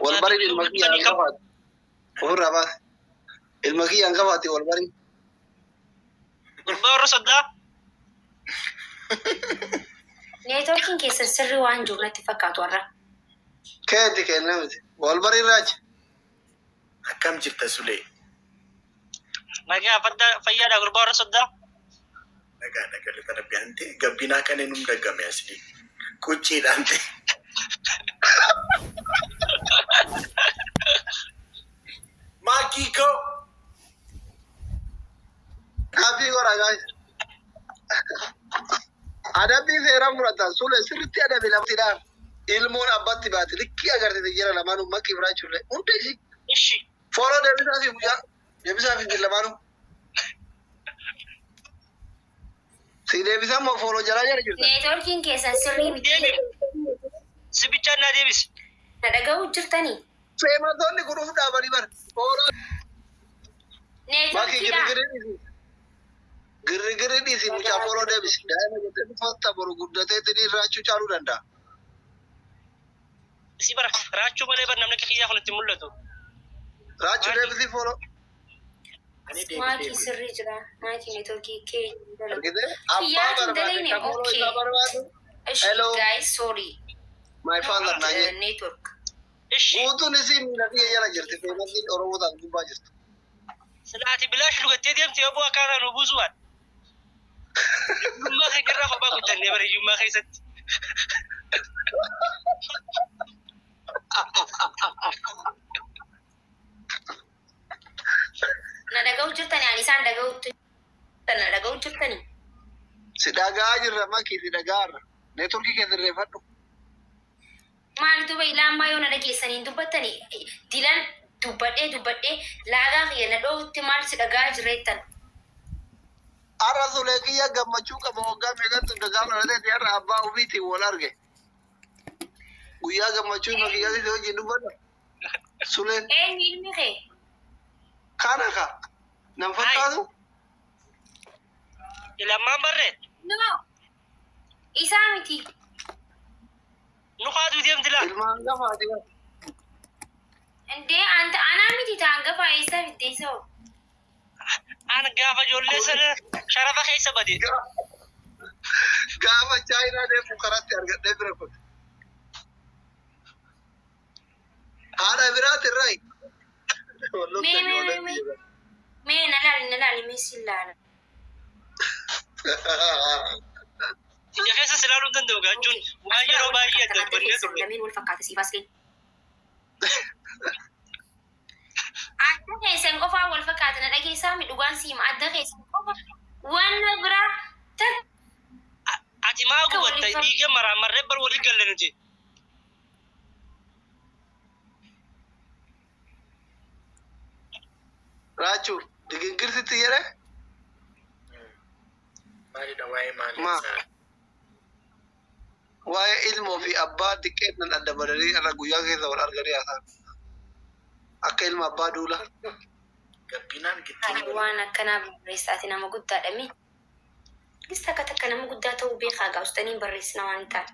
والبري المكي انقفت وربا المكي انقفت والبري والبار صدا نيتوركين كيس السر وان جملة تفكات ورا كيدي كنمت والبري راج كم جبت سولي نجا فدا فيا والبار صدا نجا لتربي أنت قبنا كان نم دقم يا سيدي كوتشي أنت ما كيكو كافي ورا جاي ada bi fera murata sole sirti ada bi lamtida ilmon abatti bat likki agar te jira lamanu makki bra chulle unte ji إيشي follow de bisa fi buja de bisa fi lamanu si de bisa mo follow jara jara jurta نيتوركين كيس السر ديمي سبيتشان ناديبس ندقوا جرتني fema donni guru da bari bar follow makki نيتوركين girgiri di si mucha follow de bis da na jete fatta boru guddate tini rachu chalu danda سيبرا راتشو مالي برنامج كيا خلت مولتو rachu de bis follow ماكي سر جرا ماكي نيتوركي كي gide يا abba تندليني barba follow اوكي da barbadu ايش Hello. guys sorry my father na ye نيتورك إيشي guutu nisi miidhagee jala jirti feemanni oromoodhaan gubbaa jirtu. سلاتي بلاش لغتي ديمتي أبوها كان نبوزوان ما خي قرا خبا قلت لي بري ما خي ست ندقوا جرتني يعني سان ندقوا جرتني Si dhagaa jirra makii si dhagaarra. Neetworkii keessa irreeffadhu. maal duba ilaamaa yoo na dhageessanii dubbattani dilan dubbadhee laagaa kiyya na dhootti maal si dhagaa jireettan Har'a sulee kiyya gammachuu qaba waggaa meeqatti dhagaa fudhateeti har'a abbaa ofiitiin wal arge. Guyyaa gammachuu ima kiyyatti wajjin dubbadha. Suleen eenyu ilmi kee kana ka nan fakkaatu إلى ما بريت no isaa miti نقادو ديمتي لا ilmaan gafaati. indee anta anaa miti taangafa eessa fiddeessoo أنا قافة جولي سنة شرفة خيسة بدي Gaafa chaayinaa deemu karatti argadhee bira kun. Haadha biraati irraayi. mee na laali mee si laala يا خيسة سلالو تندو قاجون ما يرو باية دبنية تولي lameen wal fakkaata siifaas kee adda keessan qofaa wal fakkaata na dhageessaa mi dhugaan siima adda keessan qofa wanna biraa tan أتي ما أقول أنت إيجا مرة بر ولي قال لنا جي Raachuu digingirsitti jedhe مالي دواي مالي ما. waa'ee ilmoo fi abbaa xiqqeennan adda badanii irra guyyaa keessa wal arganii haasa'an. Akka ilma abbaa duula. قبنا ani قلت waan akkanaa barreessaati nama guddaadha mi gis takka nama guddaa ta'uu beekaa gaafsitanii barreessina waan hin taane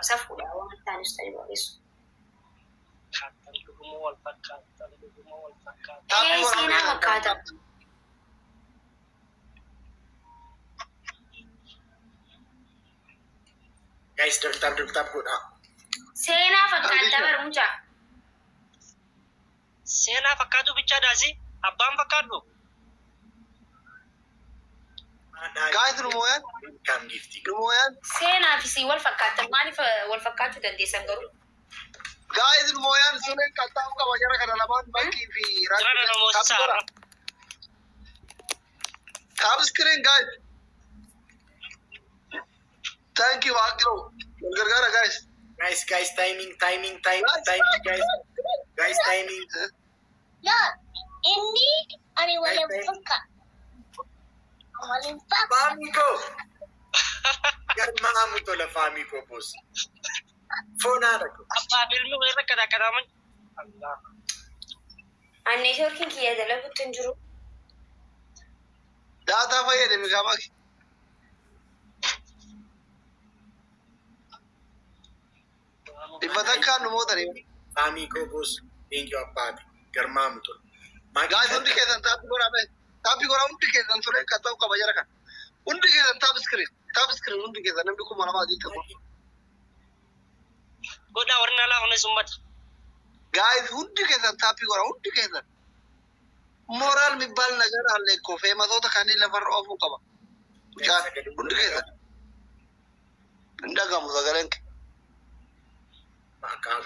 safuudha waan hin taane ustaanii barreessu seenaa fakkaata guys دلتاب كودا seenaa fakkaata barmucaa سينا فكادو بيتشا دازي أبام فكادو Gaayis lumooyaan كام جفتي lumooyaan seenaa fi sii wal fakkaatan maaliif wal fakkaachuu dandeessan garuu gaayis lumooyaan suleen qalxaa'uu qaba jara kana lamaan bakkii fi جرانا نمو سارة Kaab screen guys. Thank you Akiro. Gargaara guys. guys timing guys timing لا إني أنا ولا بفكر ولا بفكر فاميكو قال ما عملت ولا فاميكو بوس فوناركو أبا فيلمي غير كذا كذا من الله an neetworkiin kiyya dalaguutti hin jiru Daataa fayyadame gaamaki. Dibbatakkaan nu mootanii. Faamii koobos eenyu abbaati garmaamu ture. Gaayis hundi keessan taappi godhame. Taappi godhaa hundi keessan ture kan ta'u qaba jara kan. Hundi keessan taap iskiriin hundi keessan namni 2000 jitta kun. Godhaa warri nalaa hundi summata. Gaayis hundi keessan taappi godhaa hundi keessan. Moraal mibbal nagar halle ko feematoota kanneen lafarra oofuu qaba. Hundi keessan. Indagamu sagaleen kee.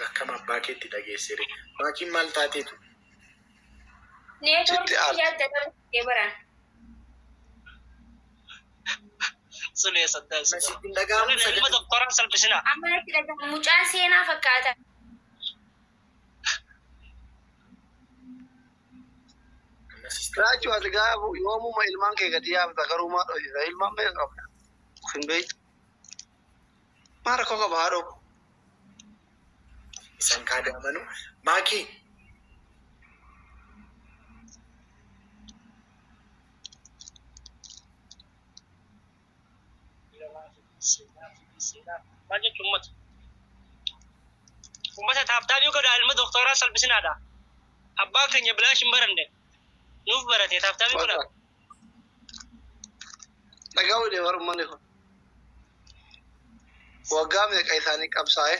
Akkam abbaa keetti dhageessire. Maakiin maal taateetu? Neetworkii yaadda ta'uu baran. Sulee saddaa isa. Masitti hin dhaga'amu Ilma sagalee. doktoraan salphisina. Amma natti dhagahamu mucaan seenaa fakkaata. Raachu ati gaafa yoomuma ilmaan kee gadi yaabta garuu maa dhoofisa ilmaan mee qabda. Hin beektu. Maa rakkoo qaba haadhoo. Isan kaadamanu. Maakii. Maal jechuun uummata? Uummata taaptaabii godhaa ilma doktoraan salphisinaadha. Abbaan keenya bilaash hin baranne. Nuuf barate taaptaabii godhaa. Dhagahu deemaa uummanni kun. Waggaa meeqa isaanii qabsaa'e.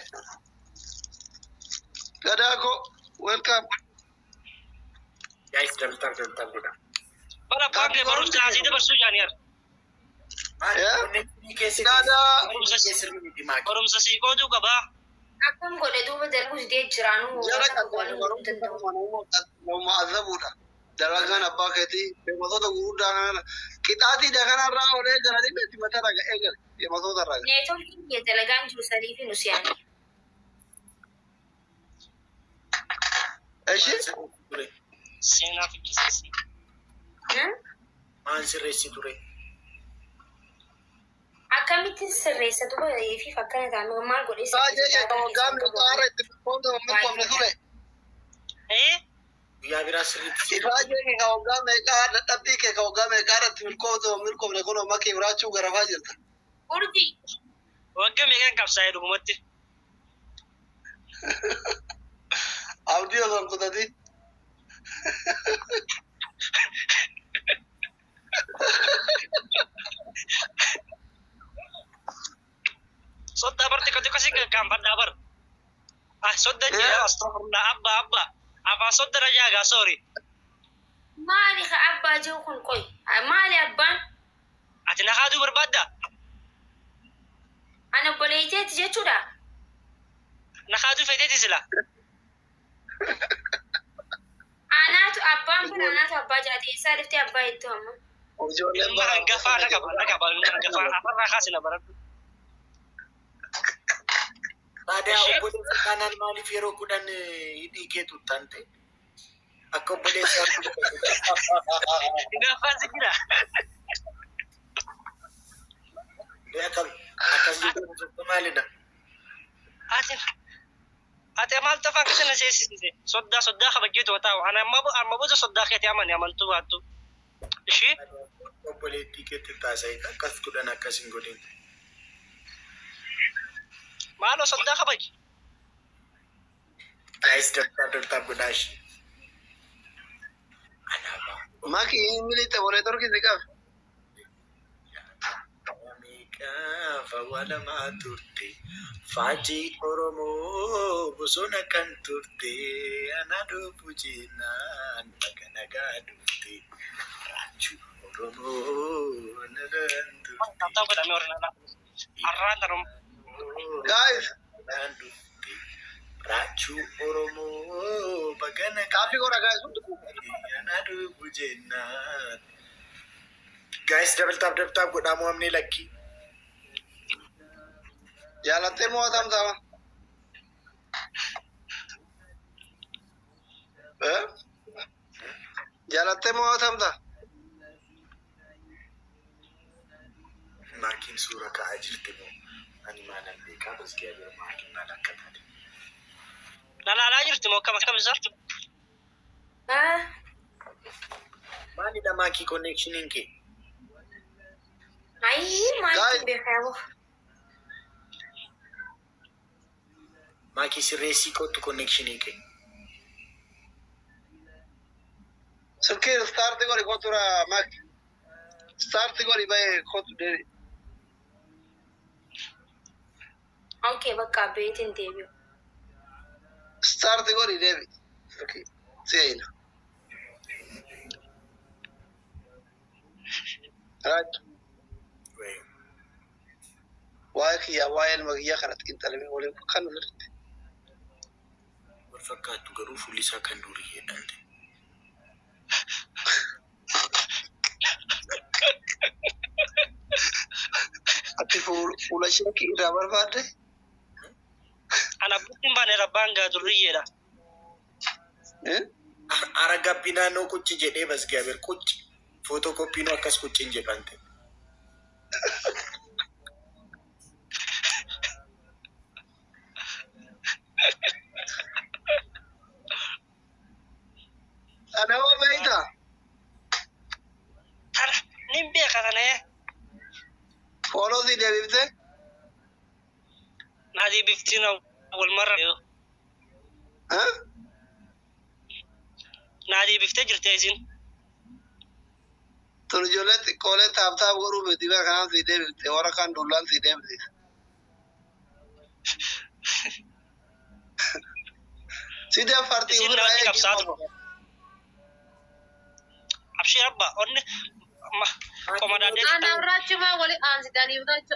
Gadaa koo welcome. Guys, daltar godha. Bara abbaan kee barumsa taasisee dabarsuu jaaniyaar. Barumsa sii qoodu qabaa. Akkam godhe duuba darbuus dee jiraanuu Jara kan nama azabuudha. Dalagaan abbaa keetii deematoota gurguddaa kana qixaatii dakanarraa olee galanii beekti mataa raga eegale deematoota irraa. neetworkiin kee dalagaan jiru sadii fi nusi yaani. Eshi Seenaa fikkisiisi. Maan sirreessi ture. Akkamitti sirreessa duuba fi fakkana taa'anii maal godhe baay'ee jedha waggaa meeqaarra itti foonta mirkoomne ture. Guyyaa biraa sirriitti. Baay'ee kee ka waggaa meeqaa dadhabbii kee ka waggaa meeqaarra itti mirkoomne kun amma kee biraachuu garafaa jirta. urjii Waggaa meeqaan qabsaa'ee dhugumatti? Abdii osoo hin kutatiin. Soddaa barti kati kasi gaanfadhaa bar. Sodda jira astagfirullah abba. Afaan sodda rajaagaa sorry. maali ka abbaa jiru kun qoy maali abbaan Ati na haaduu barbaadda? ana obboleeyteeti jechuudha. Na haaduu feeteeti sila. Anaatu abbaan kun anaatu abbaa jaate isaa dhiftee abbaa hedduu amma. Ijoolleen Ilma hangafaa na qaba hangafaa afarraa kaasina baradhu. Baadiyyaa obboleessa kanaan maaliif yeroo kudhan hidhii keetu tante? Akka obboleessaa Hangafaan si jira. akkas jechuun maalidha? Ati maal tafaan kasi na seesisise? Soddaa kabajjeetu wataawu. Ana amma boza soddaa keeti amani amantuu baattu. Ishii? Obboleettii keetti taasise akkas kudhan akkas hin godhin. Maaloo soddaa kabaji? Guys, daltaa godhaashi. Alaabaa. Maki milite bolee torki si qabe. Gaafa walamaa turte faajii Oromoo bosona kan turte ana dhufu jennaan bakka nagaa dhufte raachuu Oromoo nagaan turte. Taa'u godhamee warra nalaa. Arraan tarum. Guys, Nagaan dhufte raachuu Oromoo bakka nagaa kaapii godha guys. ana dhufu jennaan. Guys, dabtaaf godhamu amni lakkii. Jaalattee moo tamtama? Jaalattee moo tamta? Maakiin suura ka'aa jirti moo ani maalan beekaa basgee jira maakiin maal akka taate. Lalaalaa jirti moo akkam isaa? Maalidha maakii konneekshiniin kee? Ayi maalitti beekamu? Maakii sirreessii kootu konnekshinii kee. Sirkii starti gori kotura mak. Starti gori baye kotu deri. Okay, bakka beetin deebi'u. Starti gori debi. Sirkii. Seina. Right. Waaki ya waayel magiya kanat kintalame walen kan lirte. Wal fakkaatu garuu fuulli isaa kan durii jedhamte. Ati fuula shirki irraa barbaadde? Ana bukin bane rabanga duriyeda. Ara gabbi naannoo kuchi jedhee bas gaaber kuchi. Footokooppii nu akkas kuchi hin jedhamte. Ana wa beita. Tara nimbe katane. Follow the debite. Nadi biftina wal marra. Ha? Nadi bifte jirte isin. Turjolet kole tab goru bediba kan si debite ora kan dulan si debite. Sida farti Isin ura nadi kapsatu. Abshi abba onne komadade. Ana rachuma wali ansi dani udacho.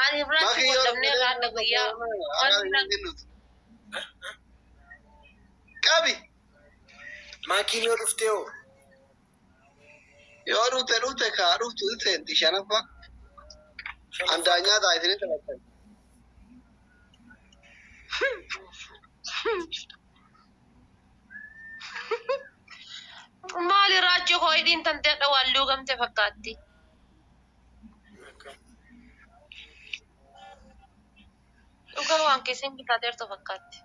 Ani rachuma damne rada gaya. Kabi. Maakiin yoo dhuftee hoo? Yoo dhufte ka dhuftu seenti shanafa. Andaanyaa taa'itini taphatan. Maali rachi hoidin tante da wallu gamte fakkaatti. Dhuga waan keessan bitaateertu fakkaatti.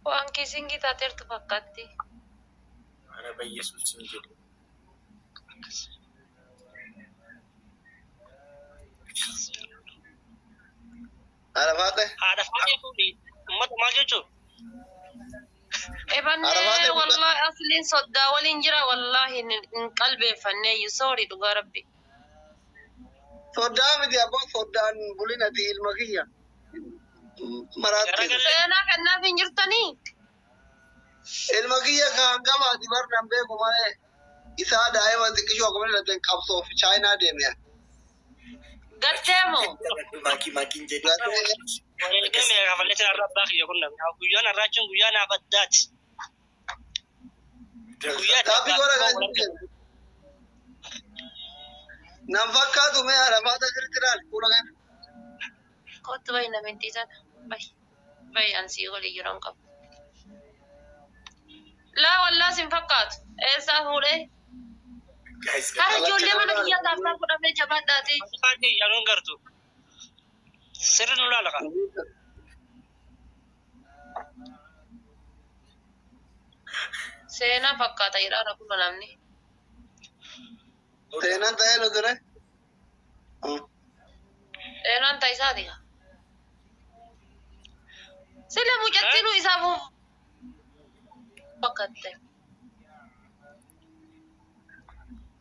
Waan keessan bitaateertu fakkaatti. Ana bayyesuus hin jedhu. Ada faate? Ada fate kuni. Ummata maal jechuun? Ebanne wallahi asliin soddaa waliin jira wallahi hin qalbeeffanne sorry dhuga rabbi. Sodaa miti abbaan soddaan bulinati ilma kiyya. Maraatti. Seenaa kennaaf hin jirtanii? Ilma kiyya kan qabaati barnaan beeku malee isaa daa'ima xiqqishoo akkuma ilaateen qabsoof chaayinaa deeme. Gatteemo. Maakiin jedhu. Wareegame kafalee sana irraa abbaa kiyya kun namni. Guyyaan har'aachuun guyyaa naaf addaati. Taapii goora gaazexee. Nam fakkaatu mee haadha faata jirti laal fuula keessa. Kottu bayi naminti sana. Bayi ansii olii jiran qabu. Laa wallaa sin fakkaatu. Eessaa fuudhee? Hara ijoollee mana kiyyaa taaftaa fudhamee jabaadhaati. Faati yanuun gartu. Sirri nu laala kan. Seenaa fakkaata jedhaa kun namni. Seenaan ta'ee nu ture. Seenaan ta'isaati. Sila mucattiin isaaf fakkatte.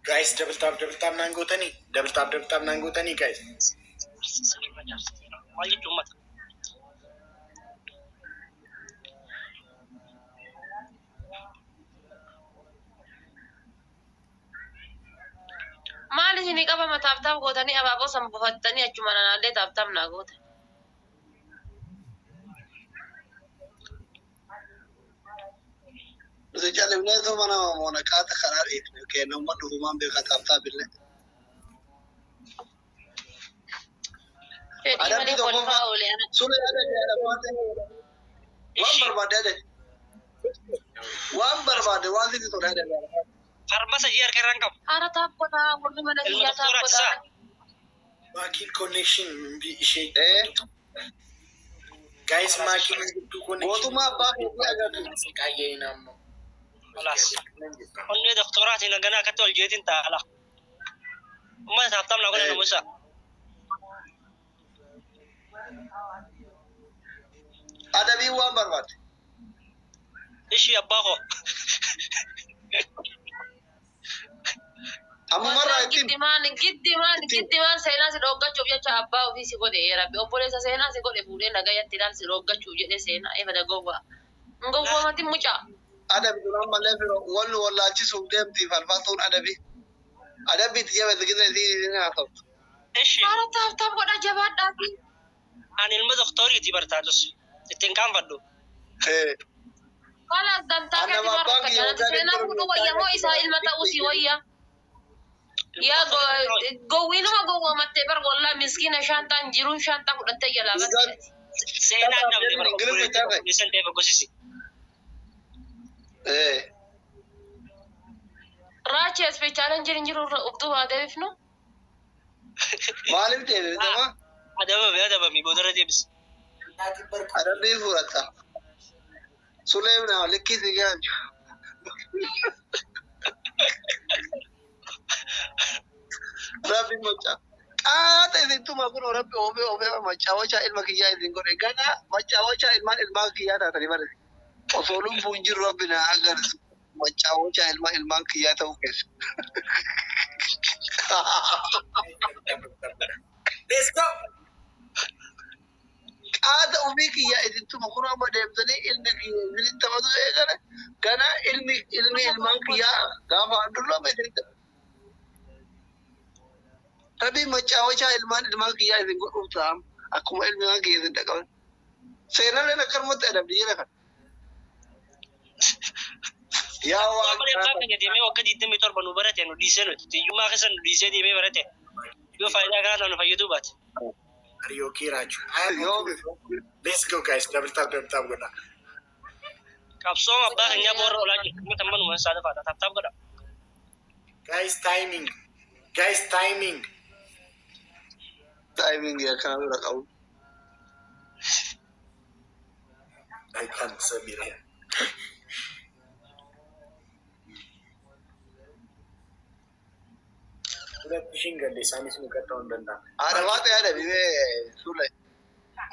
Guys, double tap naan gootanii. Double tap naan gootanii guys. Maal jechuun ummata? Maal isinii qabama taaf gootanii abaaboo san buufattanii achuma nanaallee taaf naa goote. Nuti califnee osoo mana monaqaata karaa dhiifne kennu umma dhufumaan beekaa taaftaa billee. Fedhii malee kolfaa oolee ana. Sule yaada faate. Waan barbaade ade. Waan barbaade waan sitti tole ade. Farmasa jee harka irraan qabu. Hara taaf godhaa warri mana kiyyaa taaf godhaa. Maakiin connection ishee. Guys, maakiin gidduu connection. Mootummaa abbaa keetii agarsiisa. Qaayyee naammoo. Alas. Onnee doktoraatiin ganaa akkatti ol jeetiin taala. Ummata taaftamna godhe namusa. Adabii waan barbaade. Ishii abbaa koo. Ammarraa ittiin giddimaan seenaa si dhoggachuuf jecha abbaa ofii si godhe rabbi obboleessa seenaa si godhe fuudhee nagayatti ilaal si dhoggachuuf jedhe seenaa efa dagowwaa. Ngowwaamati mucaa. adabii duraan malee firoo walli wallaachisuuf deemtii falfaltuun adabii. Adabiitti jabeessa gita isiin haasoftu. Ishii. Haala taaf godha jabaadhaafi. Ani ilma doktoriiti bartaatus. Ittiin kaanfadhu. Haala dantaa keetti barbaadha. Seenaa fuudhuu wayya moo isaa ilma ta'uu si wayya. Yaa gowwiinuma gowwoomattee bar wallaa miskiina shantaan jiruun shantaa fudhattee jalaa batte. Seenaan dhabde bara obboleessan ta'e fakkosisi. Raachi ispeechaalaan jirin jiru ubtuu haa deebifnu. Maaliif deebifama? Adabami boodara deebisi. Adabii fudhata. Suleem nama likkisi gaanju. Rabbi macaa. Qaata isintuma kun rabbi oofee macaawachaa ilma kiyyaa isin godhe. Gana macaawachaa ilmaan kiyyaa taatanii barate. Osoo lubbuun jiru rabbi na agarsiisu. Macaawachaa ilmaan kiyyaa ta'uu keessa. Let's go. Qaata ofii kiyyaa isintuma kun amma deemtanii ilmi kiyyaa isin taphatu eegale. Gana ilmi ilmaan kiyyaa gaafa addunyaa beekamte. Rabbi macaawachaa ilmaan kiyyaa isin godhuuf ta'am. Akkuma ilmaan kiyyaa isin dhaqaban. Seenaaleen akkanumatti adabdii jira kan. Yaa waan deemee waggaa 27 nu barate nu dhiisee nuti xiyyummaa keessa nu dhiisee deemee barate yoo faayidaa kanaa nu fayyaduu baate. Are you okay, Raju? Let's go, guys. Double tap godha. Qabsoon abbaa keenyaa boorra olaa jiru kuma tammanuma isaa lafaadha taap godha. Guys, timing. Guys, timing. timing ya kana bira qabu. I can't Samira. Pushing galle sanis nu katta undanda. Ada baate ada bibe sule.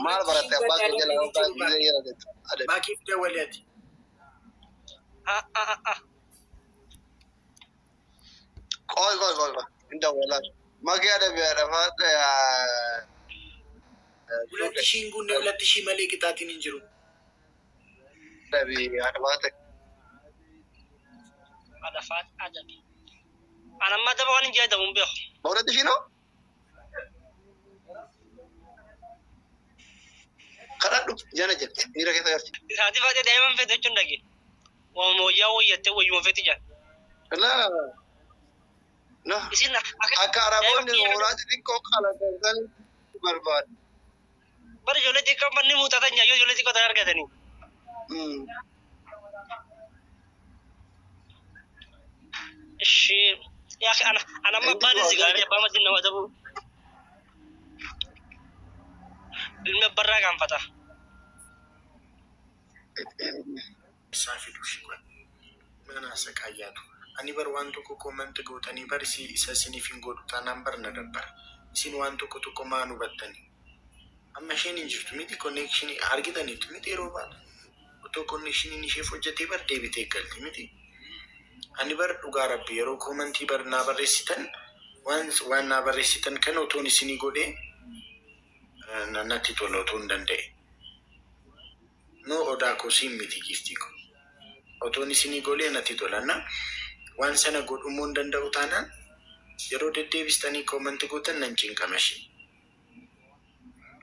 Mal barate abba ke jala ta bibe yara det. Ada. Bakif de walati. Koy. Inda wala. Magi ada bibe ada baate ya. Ulati shingunne ulati shimale kitatin injiru. Ada bibe ada baate. Ada faat ada bi. Ana ma daba wani jada mun biyo. Bawrati shino? Kadadu jana jetti. Ira ke tayarti. Hadi faate daiman fete chundagi. Wa mo yawo yette wo yum fete jan. La. No. Isina Akara bonni orati dikko kala dan barbad. Bari jole di company muta tanya yo jole di ko tar gadani. Shi ya akhi ana ma bani zigari ba ma dinna wadabu. Ilme barra kan fata. Safi dushikwa. Mana sakayatu. Ani bar wanto ko comment gootani bar si isa sinifin godhuta number na dabbar. Isin wanto ko to komanu battani. Amma isheen injirtu miti connection argitanitu miti yeroo baadha. Otoo connection ishee hojjetee bar deebitee galti miti. Ani bar dhugaa rabbi yeroo commentii bar naa barreessitan waan naa barreessitan kan otoon isinii godhee natti tola otoo hin danda'e. No odaa kosiin miti giftii ko. Otoon isinii godhee natti tolanna waan sana godhummoo hin danda'u taanaan yeroo deddeebistanii commentii gootan nan cinqamashii.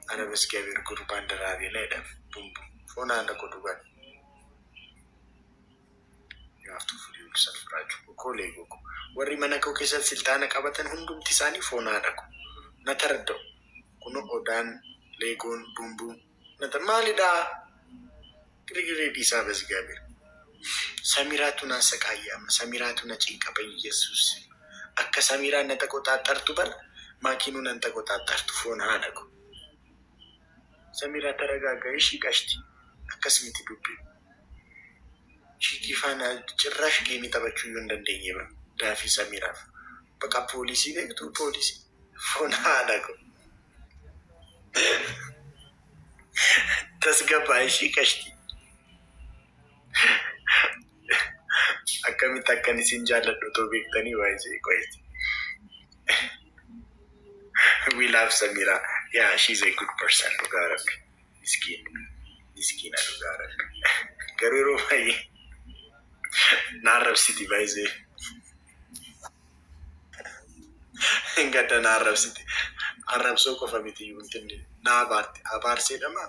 Ana bas gabir gurbaan daraaree laydhaaf bumbu foonaan dhaqu dhugan. You have to free yourself, Raju. Kolee gogo. Warri mana koo keessatti siltaana qabatan hundumti isaanii foonaa dhaqu. Na taradda'u. Kuno odaan, leegoon, bumbu. Nata maalidhaa? Girigiree dhiisaa bas gabir. Samiraatu na sakaayyaama. Samiraatu na cinqaba Yesuus. Akka Samiraan na taqqoxaaxartu bar maakiinuu nan taqqoxaaxartu foonaa dhaqu. Samira taragaagaa ishii qashti akkasumatti dubbii. Ishii faana cirrash geemii taphachuu yoo hin dandeenye bira daafii Samiraaf. Bakka poolisii beektu poolisii foon haadha ko. tasgabaa ishii qashti. Akkamitti akkan isin jaalladhu otoo beektanii waa'ee qo'eeti. We love Samira. Yeah, she's a good person. Dhugaa rabbi. Miskiina dhugaa rabbi. Garuu yeroo baay'ee naarrabsiti baay'ee. Gadda naarrabsiti. Arrabsoo qofa miti wanti inni naa abaarsee dhamaa.